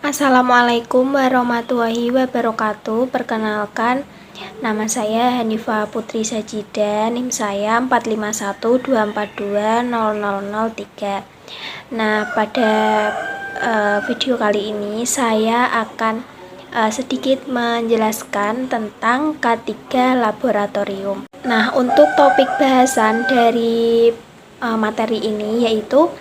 Assalamualaikum warahmatullahi wabarakatuh. Perkenalkan, nama saya Hanifah Putri Sajida, NIM saya 45124200003. Nah, pada video kali ini saya akan sedikit menjelaskan tentang K3 laboratorium. Nah, untuk topik bahasan dari materi ini yaitu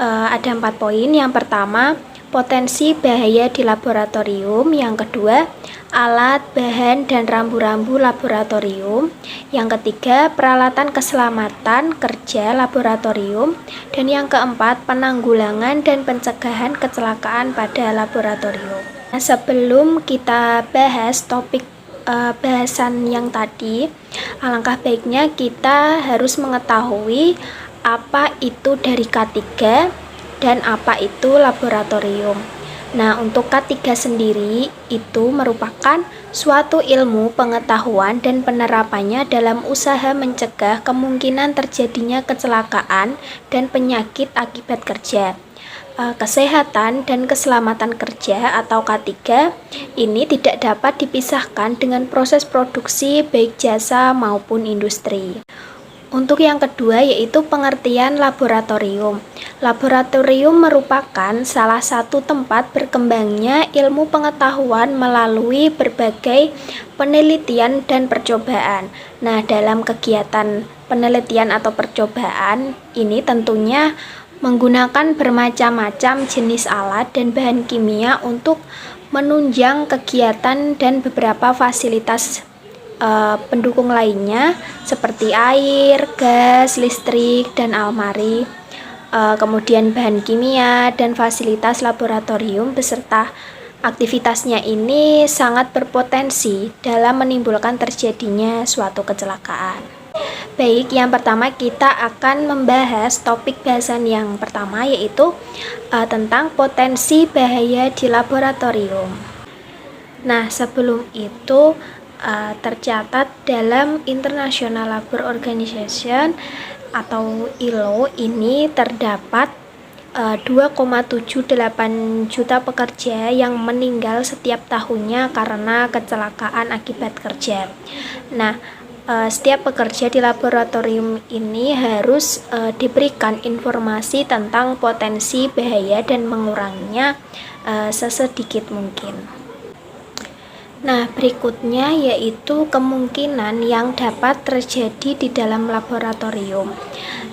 ada 4 poin. Yang pertama, potensi bahaya di laboratorium. Yang kedua, alat, bahan, dan rambu-rambu laboratorium. Yang ketiga, peralatan keselamatan kerja laboratorium. Dan yang keempat, penanggulangan dan pencegahan kecelakaan pada laboratorium. Nah, sebelum kita bahas topik bahasan yang tadi, alangkah baiknya kita harus mengetahui apa itu dari K3 dan apa itu laboratorium. Nah, untuk K3 sendiri itu merupakan suatu ilmu pengetahuan dan penerapannya dalam usaha mencegah kemungkinan terjadinya kecelakaan dan penyakit akibat kerja. Kesehatan dan keselamatan kerja atau K3 ini tidak dapat dipisahkan dengan proses produksi baik jasa maupun industri. Untuk yang kedua yaitu pengertian laboratorium. Laboratorium merupakan salah satu tempat berkembangnya ilmu pengetahuan melalui berbagai penelitian dan percobaan. Nah, dalam kegiatan penelitian atau percobaan ini tentunya menggunakan bermacam-macam jenis alat dan bahan kimia untuk menunjang kegiatan dan beberapa fasilitas pendukung lainnya seperti air, gas, listrik, dan almari. Kemudian bahan kimia dan fasilitas laboratorium beserta aktivitasnya ini sangat berpotensi dalam menimbulkan terjadinya suatu kecelakaan. Baik, yang pertama kita akan membahas topik bahasan yang pertama yaitu tentang potensi bahaya di laboratorium. Nah, sebelum itu tercatat dalam International Labour Organization atau ILO ini terdapat 2,78 juta pekerja yang meninggal setiap tahunnya karena kecelakaan akibat kerja. Nah, setiap pekerja di laboratorium ini harus diberikan informasi tentang potensi bahaya dan menguranginya sesedikit mungkin. Nah, berikutnya yaitu kemungkinan yang dapat terjadi di dalam laboratorium.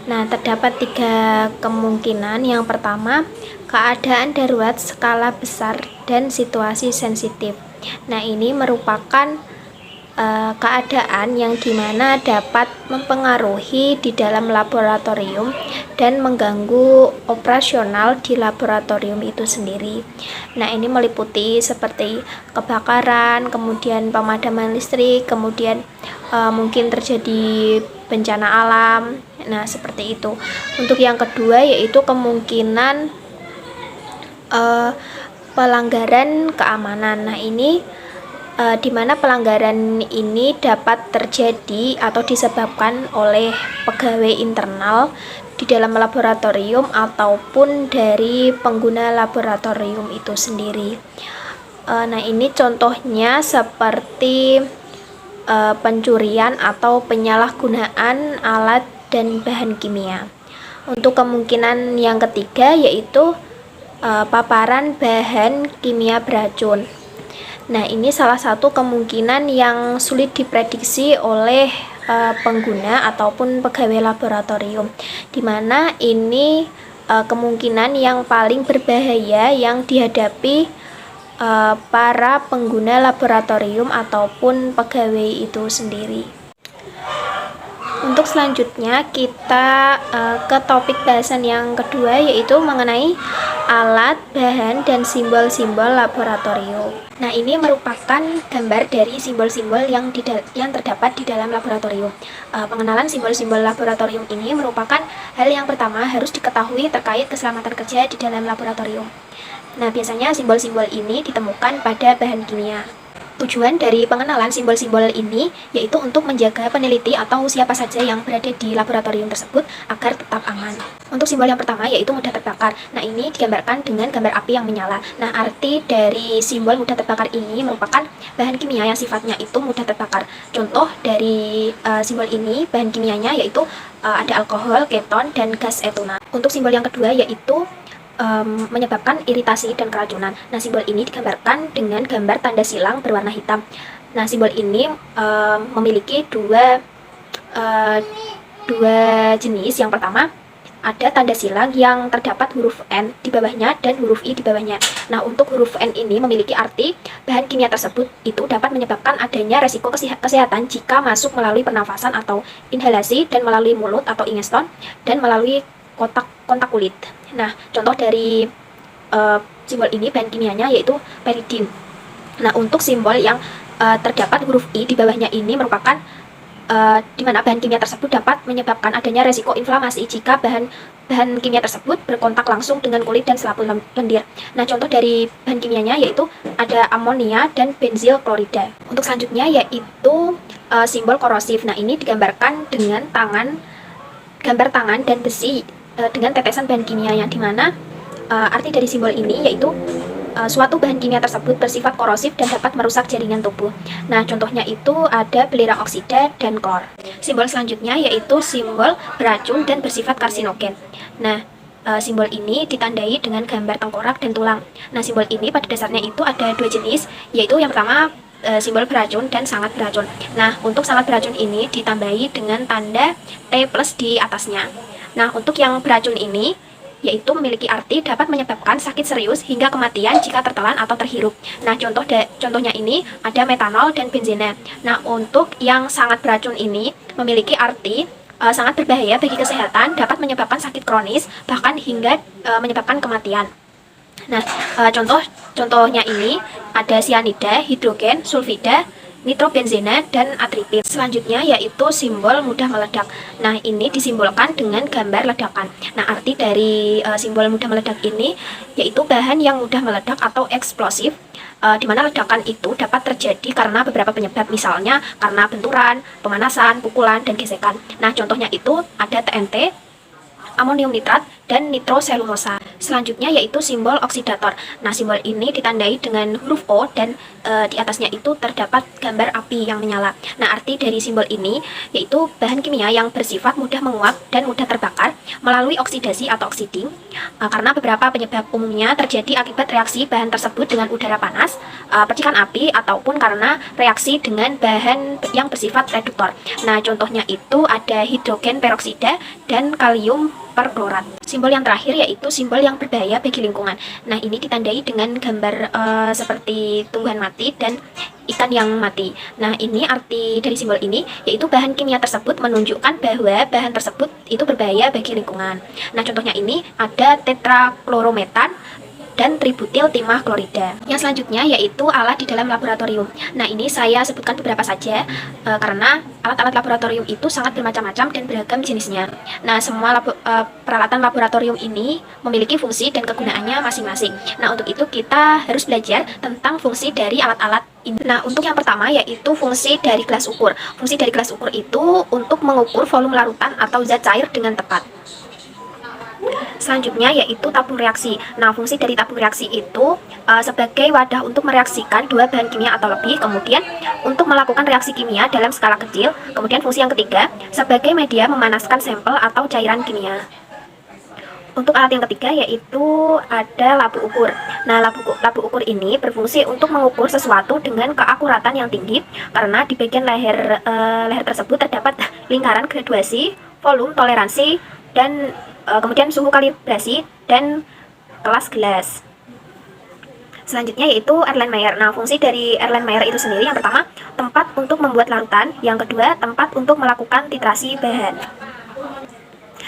Nah, terdapat 3 kemungkinan. Yang pertama, keadaan darurat skala besar dan situasi sensitif. Nah, ini merupakan keadaan yang dimana dapat mempengaruhi di dalam laboratorium dan mengganggu operasional di laboratorium itu sendiri. Nah, ini meliputi seperti kebakaran, kemudian pemadaman listrik, kemudian mungkin terjadi bencana alam. Nah, seperti itu. Untuk yang kedua yaitu kemungkinan pelanggaran keamanan. Nah, ini di mana pelanggaran ini dapat terjadi atau disebabkan oleh pegawai internal di dalam laboratorium ataupun dari pengguna laboratorium itu sendiri. Nah, ini contohnya seperti pencurian atau penyalahgunaan alat dan bahan kimia. Untuk kemungkinan yang ketiga yaitu paparan bahan kimia beracun. Nah, ini salah satu kemungkinan yang sulit diprediksi oleh pengguna ataupun pegawai laboratorium, di mana ini kemungkinan yang paling berbahaya yang dihadapi para pengguna laboratorium ataupun pegawai itu sendiri. Untuk selanjutnya kita ke topik bahasan yang kedua yaitu mengenai alat, bahan, dan simbol-simbol laboratorium. Nah, ini merupakan gambar dari simbol-simbol yang terdapat di dalam laboratorium. Pengenalan simbol-simbol laboratorium ini merupakan hal yang pertama harus diketahui terkait keselamatan kerja di dalam laboratorium. Nah, biasanya simbol-simbol ini ditemukan pada bahan kimia. Tujuan dari pengenalan simbol-simbol ini yaitu untuk menjaga peneliti atau siapa saja yang berada di laboratorium tersebut agar tetap aman. Untuk simbol yang pertama yaitu mudah terbakar. Nah, ini digambarkan dengan gambar api yang menyala. Nah, arti dari simbol mudah terbakar ini merupakan bahan kimia yang sifatnya itu mudah terbakar. Contoh dari simbol ini bahan kimianya yaitu ada alkohol, keton, dan gas etona. Untuk simbol yang kedua yaitu menyebabkan iritasi dan keracunan. Nah, simbol ini digambarkan dengan gambar tanda silang berwarna hitam. Nah, simbol ini memiliki dua jenis. Yang pertama, ada tanda silang yang terdapat huruf N di bawahnya dan huruf I di bawahnya. Nah, untuk huruf N ini memiliki arti bahan kimia tersebut itu dapat menyebabkan adanya resiko kesehatan jika masuk melalui pernafasan atau inhalasi, dan melalui mulut atau ingeston, dan melalui kontak kulit. Nah, contoh dari simbol ini bahan kimianya yaitu peridin. Nah, untuk simbol yang terdapat huruf I di bawahnya ini merupakan di mana bahan kimia tersebut dapat menyebabkan adanya resiko inflamasi jika bahan kimia tersebut berkontak langsung dengan kulit dan selaput lendir. Nah, contoh dari bahan kimianya yaitu ada amonia dan benzil klorida. Untuk selanjutnya yaitu simbol korosif. Nah, ini digambarkan dengan gambar tangan dan besi dengan tetesan bahan kimia, yang dimana arti dari simbol ini yaitu suatu bahan kimia tersebut bersifat korosif dan dapat merusak jaringan tubuh. Nah, contohnya itu ada belerang oksida dan klor. Simbol selanjutnya yaitu simbol beracun dan bersifat karsinogen. Nah, simbol ini ditandai dengan gambar tengkorak dan tulang. Nah, simbol ini pada dasarnya itu ada dua jenis, yaitu yang pertama simbol beracun dan sangat beracun. Nah, untuk sangat beracun ini ditambahi dengan tanda T+ di atasnya. Nah, untuk yang beracun ini yaitu memiliki arti dapat menyebabkan sakit serius hingga kematian jika tertelan atau terhirup. Nah, contohnya ini ada metanol dan benzena. Nah, untuk yang sangat beracun ini memiliki arti sangat berbahaya bagi kesehatan, dapat menyebabkan sakit kronis, bahkan hingga menyebabkan kematian. Nah, contohnya ini ada sianida, hidrogen, sulfida, nitrobenzena, dan atripin. Selanjutnya yaitu simbol mudah meledak. Nah, ini disimbolkan dengan gambar ledakan. Nah, arti dari simbol mudah meledak ini yaitu bahan yang mudah meledak atau eksplosif, di mana ledakan itu dapat terjadi karena beberapa penyebab, misalnya karena benturan, pemanasan, pukulan, dan gesekan. Nah, contohnya itu ada TNT, amonium nitrat, dan nitroselulosa. Selanjutnya yaitu simbol oksidator. Nah, simbol ini ditandai dengan huruf O dan di atasnya itu terdapat gambar api yang menyala. Nah, arti dari simbol ini yaitu bahan kimia yang bersifat mudah menguap dan mudah terbakar melalui oksidasi atau oxiding, karena beberapa penyebab umumnya terjadi akibat reaksi bahan tersebut dengan udara panas, percikan api, ataupun karena reaksi dengan bahan yang bersifat reduktor. Nah, contohnya itu ada hidrogen peroksida dan kalium perklorat. Simbol yang terakhir yaitu simbol yang berbahaya bagi lingkungan. Nah, ini ditandai dengan gambar seperti tumbuhan mati dan ikan yang mati. Nah, ini arti dari simbol ini yaitu bahan kimia tersebut menunjukkan bahwa bahan tersebut itu berbahaya bagi lingkungan. Nah, contohnya ini ada tetraklorometan dan tributil timah klorida. Yang selanjutnya yaitu alat di dalam laboratorium. Nah, ini saya sebutkan beberapa saja karena alat-alat laboratorium itu sangat bermacam-macam dan beragam jenisnya. Nah, semua peralatan laboratorium ini memiliki fungsi dan kegunaannya masing-masing. Nah, untuk itu kita harus belajar tentang fungsi dari alat-alat ini. Nah, untuk yang pertama yaitu fungsi dari gelas ukur. Fungsi dari gelas ukur itu untuk mengukur volume larutan atau zat cair dengan tepat. Selanjutnya yaitu tabung reaksi. Nah, fungsi dari tabung reaksi itu sebagai wadah untuk mereaksikan dua bahan kimia atau lebih, kemudian untuk melakukan reaksi kimia dalam skala kecil. Kemudian fungsi yang ketiga sebagai media memanaskan sampel atau cairan kimia. Untuk alat yang ketiga yaitu ada labu ukur. Nah, labu ukur ini berfungsi untuk mengukur sesuatu dengan keakuratan yang tinggi, karena di bagian leher tersebut terdapat lingkaran graduasi, volume, toleransi, dan kemudian suhu kalibrasi dan kelas gelas. Selanjutnya yaitu Erlenmeyer. Nah, fungsi dari Erlenmeyer itu sendiri yang pertama tempat untuk membuat larutan, yang kedua tempat untuk melakukan titrasi bahan.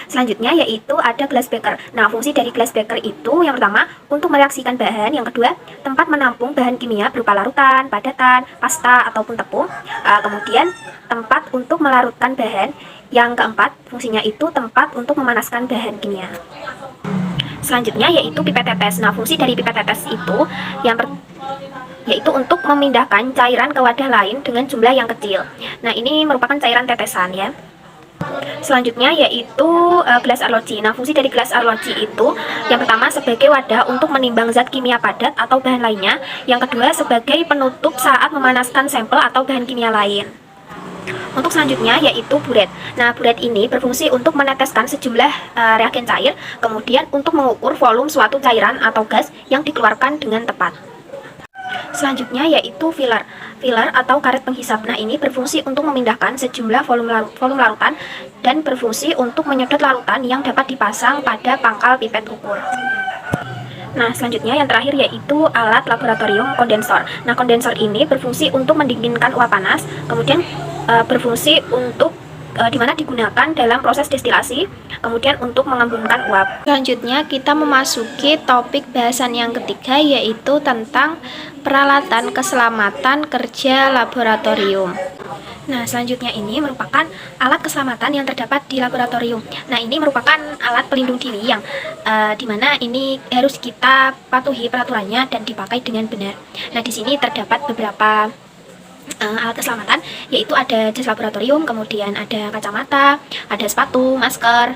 Selanjutnya yaitu ada glass beaker. Nah, fungsi dari glass beaker itu yang pertama untuk mereaksikan bahan, yang kedua tempat menampung bahan kimia berupa larutan, padatan, pasta, ataupun tepung, kemudian tempat untuk melarutkan bahan, yang keempat fungsinya itu tempat untuk memanaskan bahan kimia. Selanjutnya yaitu pipet tetes. Nah, fungsi dari pipet tetes itu yaitu untuk memindahkan cairan ke wadah lain dengan jumlah yang kecil. Nah, ini merupakan cairan tetesan ya. Selanjutnya yaitu gelas arloji. Nah, fungsi dari gelas arloji itu yang pertama sebagai wadah untuk menimbang zat kimia padat atau bahan lainnya. Yang kedua sebagai penutup saat memanaskan sampel atau bahan kimia lain. Untuk selanjutnya yaitu buret. Nah, buret ini berfungsi untuk meneteskan sejumlah reagen cair, kemudian untuk mengukur volume suatu cairan atau gas yang dikeluarkan dengan tepat. Selanjutnya yaitu filler. Filler atau karet penghisap. Nah, ini berfungsi untuk memindahkan sejumlah volume larutan dan berfungsi untuk menyedot larutan yang dapat dipasang pada pangkal pipet ukur. Nah, selanjutnya yang terakhir yaitu alat laboratorium kondensor. Nah, kondensor ini berfungsi untuk mendinginkan uap panas, kemudian berfungsi untuk dimana digunakan dalam proses destilasi, kemudian untuk mengembungkan uap. Selanjutnya kita memasuki topik bahasan yang ketiga, yaitu tentang peralatan keselamatan kerja laboratorium. Nah, selanjutnya ini merupakan alat keselamatan yang terdapat di laboratorium. Nah, ini merupakan alat pelindung diri yang dimana ini harus kita patuhi peraturannya dan dipakai dengan benar. Nah, di sini terdapat beberapa alat keselamatan, yaitu ada jas laboratorium, kemudian ada kacamata, ada sepatu, masker,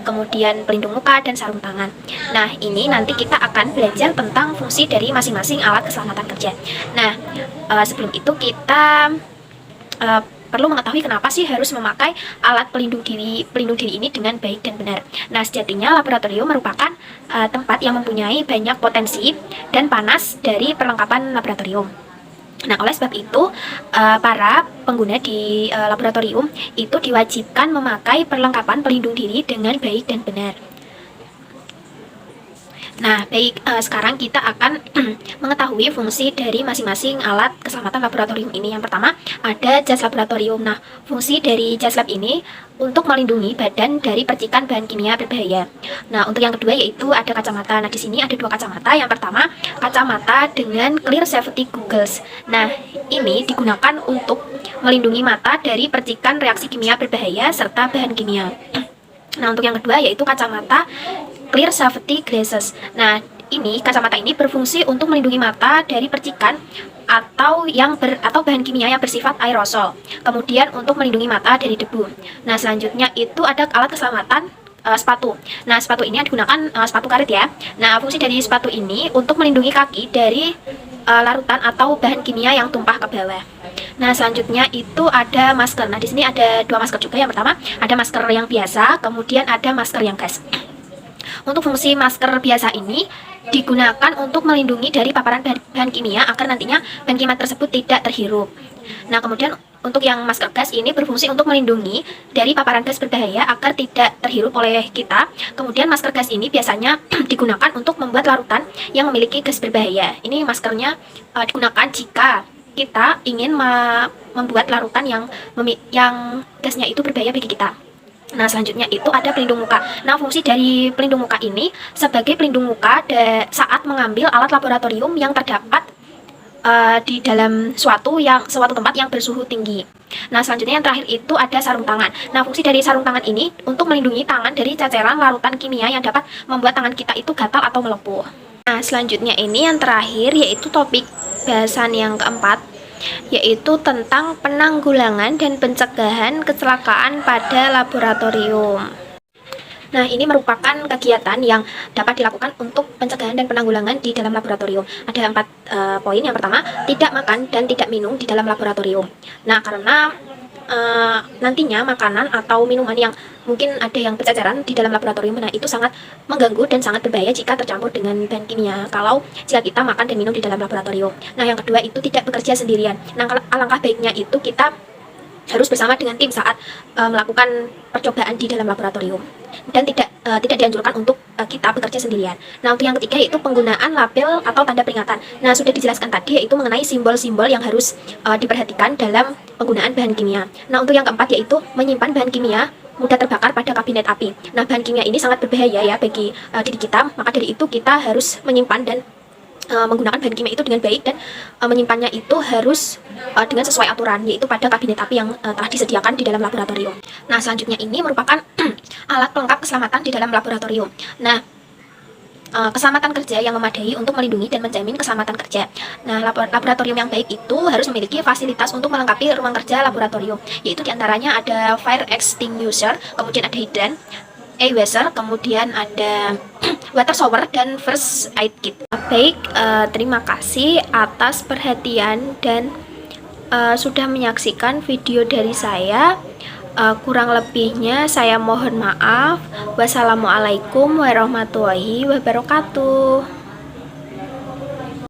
kemudian pelindung muka dan sarung tangan. Nah, ini nanti kita akan belajar tentang fungsi dari masing-masing alat keselamatan kerja. Nah, sebelum itu kita perlu mengetahui kenapa sih harus memakai alat pelindung diri ini dengan baik dan benar. Nah, sejatinya laboratorium merupakan tempat yang mempunyai banyak potensi dan panas dari perlengkapan laboratorium. Nah, oleh sebab itu, para pengguna di laboratorium itu diwajibkan memakai perlengkapan pelindung diri dengan baik dan benar. Nah, baik, sekarang kita akan mengetahui fungsi dari masing-masing alat keselamatan laboratorium ini. Yang pertama, ada jas laboratorium. Nah, fungsi dari jas lab ini untuk melindungi badan dari percikan bahan kimia berbahaya. Nah, untuk yang kedua yaitu ada kacamata. Nah, di sini ada dua kacamata. Yang pertama, kacamata dengan clear safety goggles. Nah, ini digunakan untuk melindungi mata dari percikan reaksi kimia berbahaya serta bahan kimia. Nah, untuk yang kedua yaitu kacamata clear safety glasses. Nah, ini kacamata ini berfungsi untuk melindungi mata dari percikan atau bahan kimia yang bersifat aerosol. Kemudian untuk melindungi mata dari debu. Nah, selanjutnya itu ada alat keselamatan sepatu. Nah, sepatu ini digunakan sepatu karet ya. Nah, fungsi dari sepatu ini untuk melindungi kaki dari larutan atau bahan kimia yang tumpah ke bawah. Nah, selanjutnya itu ada masker. Nah, di sini ada dua masker juga. Yang pertama ada masker yang biasa, kemudian ada masker yang gas. Untuk fungsi masker biasa ini digunakan untuk melindungi dari paparan bahan kimia agar nantinya bahan kimia tersebut tidak terhirup. Nah, kemudian untuk yang masker gas ini berfungsi untuk melindungi dari paparan gas berbahaya agar tidak terhirup oleh kita. Kemudian masker gas ini biasanya digunakan untuk membuat larutan yang memiliki gas berbahaya. Ini maskernya digunakan jika kita ingin membuat larutan yang gasnya itu berbahaya bagi kita. Nah, selanjutnya itu ada pelindung muka. Nah, fungsi dari pelindung muka ini sebagai pelindung muka saat mengambil alat laboratorium yang terdapat di dalam suatu tempat yang bersuhu tinggi. Nah, selanjutnya yang terakhir itu ada sarung tangan. Nah, fungsi dari sarung tangan ini untuk melindungi tangan dari ceceran larutan kimia yang dapat membuat tangan kita itu gatal atau melepuh. Nah, selanjutnya ini yang terakhir yaitu topik bahasan yang keempat, yaitu tentang penanggulangan dan pencegahan kecelakaan pada laboratorium. Nah, ini merupakan kegiatan yang dapat dilakukan untuk pencegahan dan penanggulangan di dalam laboratorium. Ada 4 poin. Yang pertama, tidak makan dan tidak minum di dalam laboratorium. Nah, karena nantinya makanan atau minuman yang mungkin ada yang berceceran di dalam laboratorium, nah itu sangat mengganggu dan sangat berbahaya jika tercampur dengan bahan kimia jika kita makan dan minum di dalam laboratorium. Nah, yang kedua itu tidak bekerja sendirian. Nah, alangkah baiknya itu kita harus bersama dengan tim saat melakukan percobaan di dalam laboratorium, dan tidak dianjurkan untuk kita bekerja sendirian. Nah, untuk yang ketiga yaitu penggunaan label atau tanda peringatan. Nah, sudah dijelaskan tadi yaitu mengenai simbol-simbol yang harus diperhatikan dalam penggunaan bahan kimia. Nah, untuk yang keempat yaitu menyimpan bahan kimia mudah terbakar pada kabinet api. Nah, bahan kimia ini sangat berbahaya ya bagi diri kita, maka dari itu kita harus menyimpan dan menggunakan bahan kimia itu dengan baik, dan menyimpannya itu harus dengan sesuai aturan, yaitu pada kabinet api yang telah disediakan di dalam laboratorium. Nah, selanjutnya ini merupakan alat pelengkap keselamatan di dalam laboratorium. Nah, keselamatan kerja yang memadai untuk melindungi dan menjamin keselamatan kerja. Nah, laboratorium yang baik itu harus memiliki fasilitas untuk melengkapi ruang kerja laboratorium, yaitu diantaranya ada fire extinguisher, kemudian ada hidran, washer, kemudian ada water shower, dan first aid kit. Baik, terima kasih atas perhatian dan sudah menyaksikan video dari saya. Kurang lebihnya saya mohon maaf. Wassalamualaikum warahmatullahi wabarakatuh.